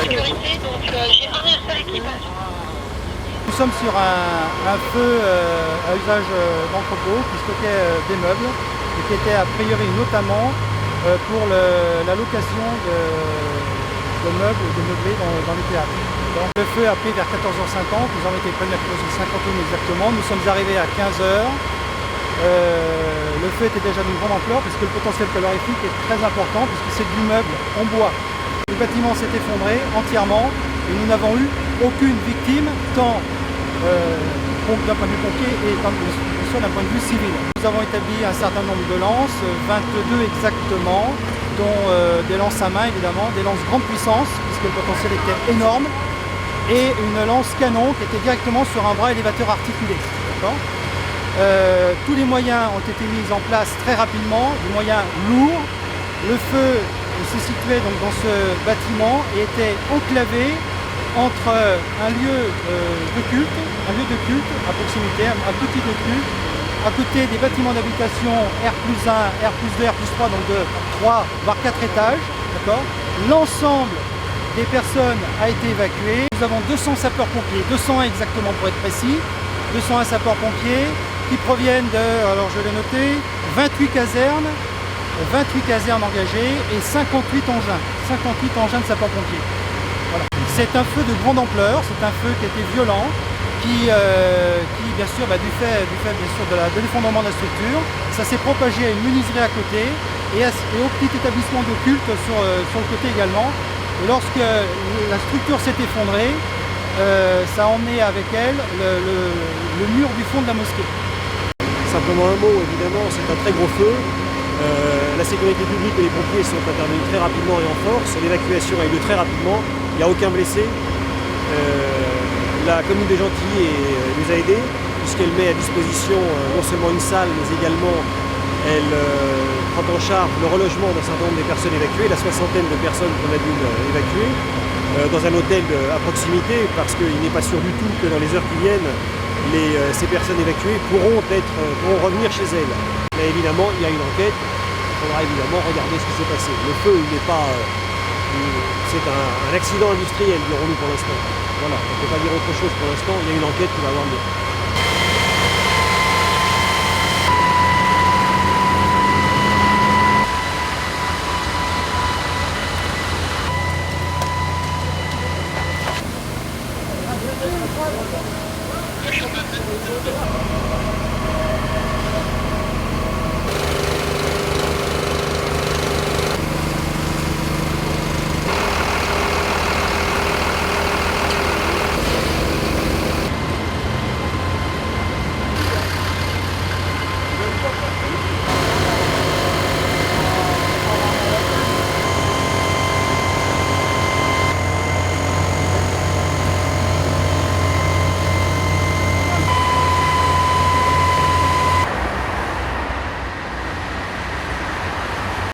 Sécurité, donc j'ai un seul équipage. Nous sommes sur un feu à usage d'entrepôt qui stockait des meubles et qui était a priori notamment pour la location de meubles, de meublés dans les théâtres. Donc le feu a pris vers 14h50, nous avons été prévenus à 14h51 exactement, nous sommes arrivés à 15h. Le feu était déjà d'une grande ampleur puisque le potentiel calorifique est très important puisque c'est du meuble en bois. Le bâtiment s'est effondré entièrement et nous n'avons eu aucune victime tant d'un point de vue pompier et d'un point de vue civil. Nous avons établi un certain nombre de lances, 22 exactement, dont des lances à main évidemment, des lances grande puissance puisque le potentiel était énorme et une lance canon qui était directement sur un bras élévateur articulé. Tous les moyens ont été mis en place très rapidement, des moyens lourds. Le feu se situait donc dans ce bâtiment et était enclavé entre un lieu de culte à proximité, un petit lieu de culte, à côté des bâtiments d'habitation R+1, R+2, R+3, donc de 3 voire 4 étages. L'ensemble des personnes a été évacué. Nous avons 200 sapeurs-pompiers, 201 exactement pour être précis, 201 sapeurs-pompiers qui proviennent de, alors je l'ai noté, 28 casernes engagées et 58 engins de sapeurs-pompiers. Voilà. C'est un feu de grande ampleur, c'est un feu qui était violent, qui bien sûr, du fait bien sûr de l'effondrement de la structure, ça s'est propagé à une menuiserie à côté et au petit établissement de culte sur le côté également. Et lorsque la structure s'est effondrée, ça a emmené avec elle le mur du fond de la mosquée. Simplement un mot, évidemment, c'est un très gros feu. La sécurité publique et les pompiers sont intervenus très rapidement et en force. L'évacuation a eu lieu très rapidement. Il n'y a aucun blessé. La commune des Gentilly nous a aidés puisqu'elle met à disposition non seulement une salle mais également elle prend en charge le relogement d'un certain nombre des personnes évacuées, la soixantaine de personnes qu'on a dû évacuer dans un hôtel à proximité parce qu'il n'est pas sûr du tout que dans les heures qui viennent ces personnes évacuées pourront revenir chez elles. Mais évidemment il y a une enquête, il faudra évidemment regarder ce qui s'est passé. Le feu il n'est pas... c'est un accident industriel, dirons-nous pour l'instant. Voilà, on ne peut pas dire autre chose pour l'instant, il y a une enquête qui va avoir lieu. Je